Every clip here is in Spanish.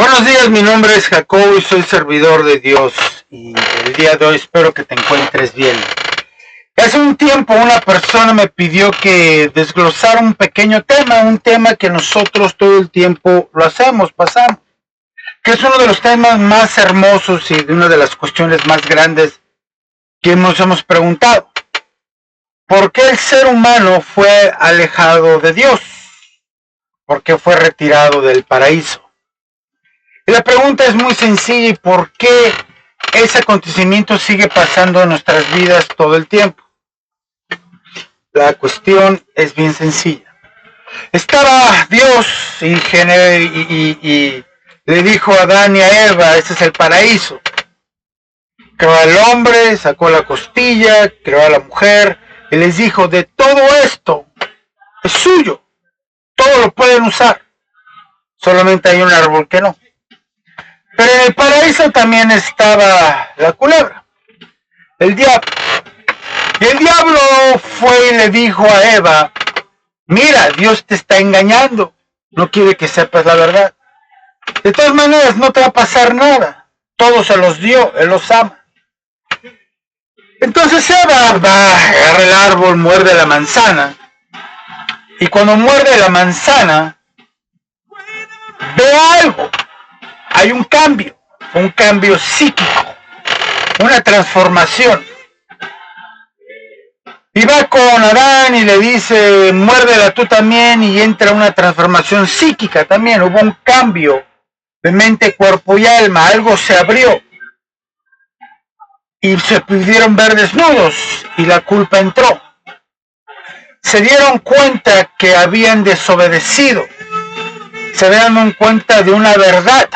Buenos días, mi nombre es Jacobo y soy servidor de Dios, y el día de hoy espero que te encuentres bien. Hace un tiempo una persona me pidió que desglosara un pequeño tema, un tema que nosotros todo el tiempo lo hacemos, pasamos, que es uno de los temas más hermosos y de una de las cuestiones más grandes que nos hemos preguntado. ¿Por qué el ser humano fue alejado de Dios? ¿Por qué fue retirado del paraíso? Y la pregunta es muy sencilla: ¿y por qué ese acontecimiento sigue pasando en nuestras vidas todo el tiempo? La cuestión es bien sencilla. Estaba Dios y le dijo a Adán y a Eva: este es el paraíso. Creó al hombre, sacó la costilla, creó a la mujer y les dijo: de todo esto es suyo, todo lo pueden usar, solamente hay un árbol que no. Pero en el paraíso también estaba la culebra, el diablo. Y el diablo fue y le dijo a Eva: mira, Dios te está engañando, no quiere que sepas la verdad. De todas maneras no te va a pasar nada, todo se los dio, Él los ama. Entonces Eva va, agarra el árbol, muerde la manzana, y cuando muerde la manzana ve algo. Hay un cambio psíquico, una transformación. Y va con Adán y le dice: muérdela tú también, y entra una transformación psíquica también. Hubo un cambio de mente, cuerpo y alma, algo se abrió. Y se pudieron ver desnudos y la culpa entró. Se dieron cuenta que habían desobedecido. Se dieron cuenta de una verdad.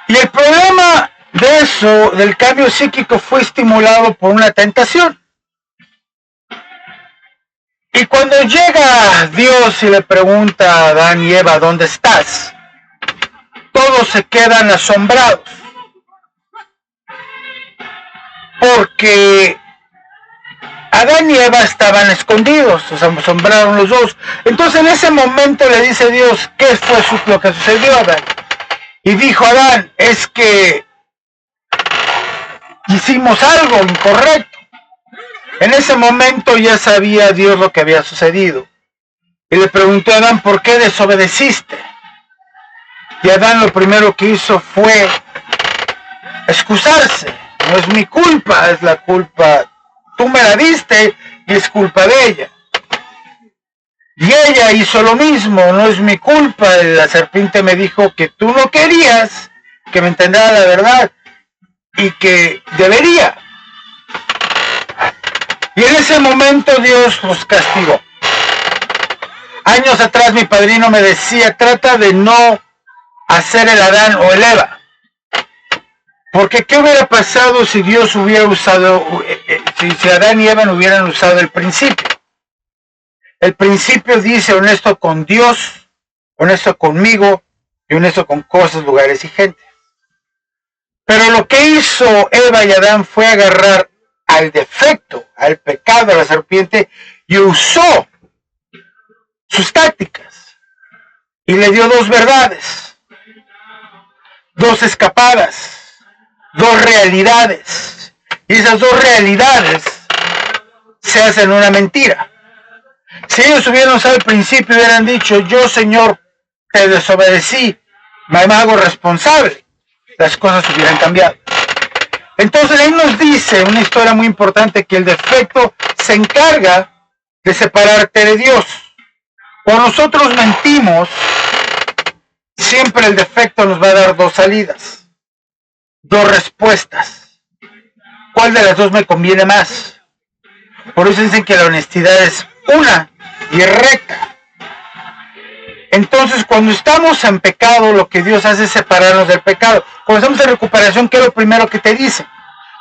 Y el problema de eso, del cambio psíquico, fue estimulado por una tentación. Y cuando llega Dios y le pregunta a Adán y Eva: ¿dónde estás?, todos se quedan asombrados. Porque Adán y Eva estaban escondidos, se asombraron los dos. Entonces en ese momento le dice Dios: ¿qué fue lo que sucedió, Adán? Y dijo Adán: es que hicimos algo incorrecto. En ese momento ya sabía Dios lo que había sucedido. Y le preguntó a Adán: ¿por qué desobedeciste? Y Adán lo primero que hizo fue excusarse. No es mi culpa, es la culpa. Tú me la diste y es culpa de ella. Y ella hizo lo mismo: no es mi culpa, la serpiente me dijo que tú no querías que me entendiera la verdad y que debería. Y en ese momento Dios los castigó. Años atrás mi padrino me decía: trata de no hacer el Adán o el Eva. Porque ¿qué hubiera pasado si Dios hubiera usado, si Adán y Eva no hubieran usado el principio? El principio dice: honesto con Dios, honesto conmigo y honesto con cosas, lugares y gente. Pero lo que hizo Eva y Adán fue agarrar al defecto, al pecado de la serpiente, y usó sus tácticas. Y le dio dos verdades, dos escapadas, dos realidades. Y esas dos realidades se hacen una mentira. Si ellos hubieran usado al principio y hubieran dicho: yo, Señor, te desobedecí, me hago responsable, las cosas hubieran cambiado. Entonces ahí nos dice una historia muy importante, que el defecto se encarga de separarte de Dios. Cuando nosotros mentimos, siempre el defecto nos va a dar dos salidas, dos respuestas. ¿Cuál de las dos me conviene más? Por eso dicen que la honestidad es una y recta. Entonces, cuando estamos en pecado, lo que Dios hace es separarnos del pecado. Cuando estamos en recuperación, ¿qué es lo primero que te dice?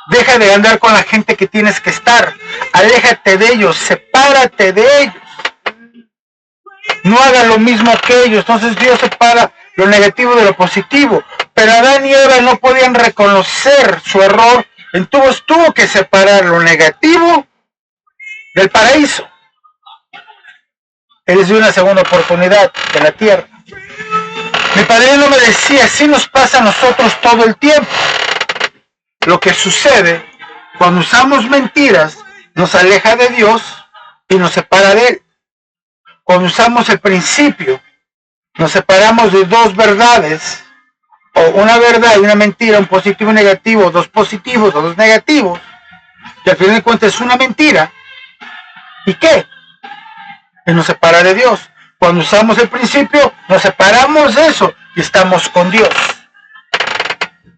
Deja de andar con la gente que tienes que estar. Aléjate de ellos, sepárate de ellos. No hagas lo mismo que ellos. Entonces Dios separa lo negativo de lo positivo. Pero Adán y Eva no podían reconocer su error, entonces tuvo que separar lo negativo del paraíso. Él les dio una segunda oportunidad en la tierra. Mi padrino me decía, así nos pasa a nosotros todo el tiempo. Lo que sucede cuando usamos mentiras nos aleja de Dios y nos separa de Él. Cuando usamos el principio, nos separamos de dos verdades, o una verdad y una mentira, un positivo y negativo, dos positivos o dos negativos, que al final de cuentas es una mentira. ¿Y qué? Que nos separa de Dios. Cuando usamos el principio, nos separamos de eso y estamos con Dios.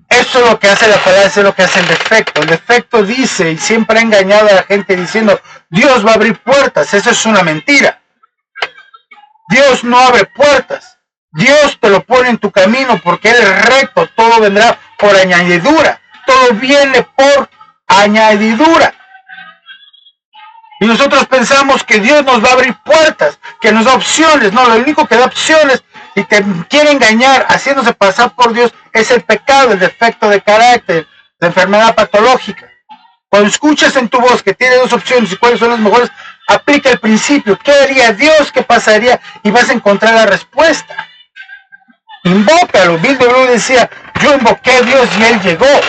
Eso es lo que hace la palabra, eso es lo que hace el defecto. El defecto dice, y siempre ha engañado a la gente diciendo, Dios va a abrir puertas. Eso es una mentira. Dios no abre puertas. Dios te lo pone en tu camino porque Él es recto. Todo vendrá por añadidura. Todo viene por añadidura. Y nosotros pensamos que Dios nos va a abrir puertas, que nos da opciones. No, lo único que da opciones y te quiere engañar haciéndose pasar por Dios es el pecado, el defecto de carácter, la enfermedad patológica. Cuando escuchas en tu voz que tiene dos opciones y cuáles son las mejores, aplica el principio. ¿Qué haría Dios? ¿Qué pasaría? Y vas a encontrar la respuesta. Invócalo. Bill W. decía, yo invoqué a Dios y Él llegó.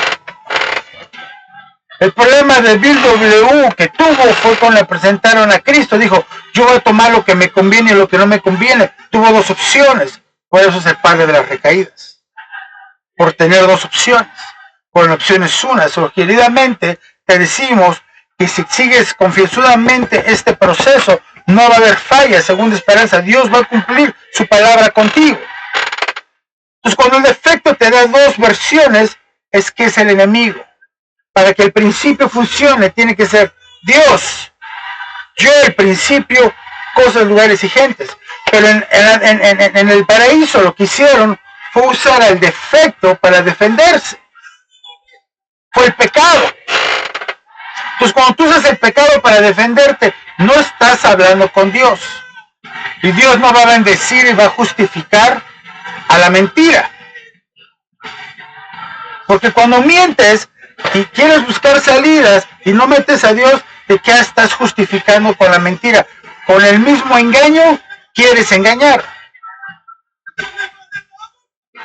El problema de Bill W. que tuvo fue cuando le presentaron a Cristo. Dijo, yo voy a tomar lo que me conviene y lo que no me conviene. Tuvo dos opciones. Por eso es el padre de las recaídas. Por tener dos opciones. Por la opción es una. Sugeridamente te decimos que si sigues confianzudamente este proceso, no va a haber falla, según esperanza. Dios va a cumplir su palabra contigo. Entonces, cuando el defecto te da dos versiones, es que es el enemigo. Para que el principio funcione, tiene que ser Dios. Yo, el principio, cosas, lugares y gentes. Pero en el paraíso lo que hicieron fue usar el defecto para defenderse. Fue el pecado. Entonces, cuando tú usas el pecado para defenderte, no estás hablando con Dios. Y Dios no va a bendecir y va a justificar a la mentira. Porque cuando mientes y quieres buscar salidas y no metes a Dios, ¿de qué estás justificando con la mentira? Con el mismo engaño quieres engañar.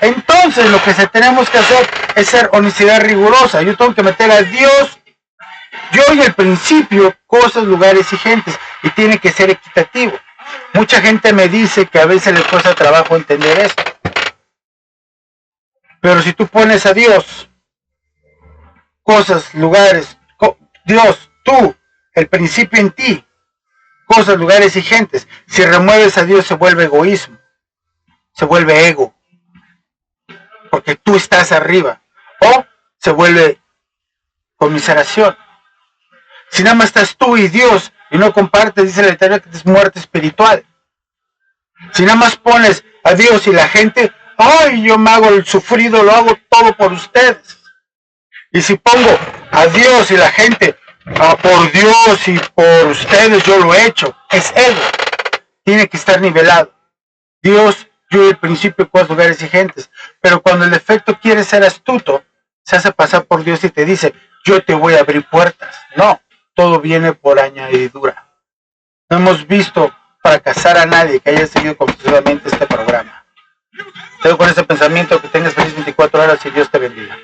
Entonces lo que tenemos que hacer es ser honestidad rigurosa. Yo tengo que meter a Dios, yo y el principio, cosas, lugares y gentes, y tiene que ser equitativo. Mucha gente me dice que a veces les cuesta trabajo entender esto. Pero si tú pones a Dios, cosas, lugares, Dios, tú, el principio en ti, cosas, lugares y gentes, si remueves a Dios se vuelve egoísmo, se vuelve ego, porque tú estás arriba, o se vuelve conmiseración. Si nada más estás tú y Dios y no compartes, dice la Eterna que es muerte espiritual. Si nada más pones a Dios y la gente, ay, yo me hago el sufrido, lo hago todo por ustedes. Y si pongo a Dios y la gente, por Dios y por ustedes yo lo he hecho, es ego. Tiene que estar nivelado. Dios, yo y el principio, cosas, lugares y gentes. Pero cuando el defecto quiere ser astuto, se hace pasar por Dios y te dice, yo te voy a abrir puertas. No, todo viene por añadidura. No hemos visto fracasar a nadie que haya seguido compulsivamente este programa. Te doy con ese pensamiento, que tengas feliz 24 horas y Dios te bendiga.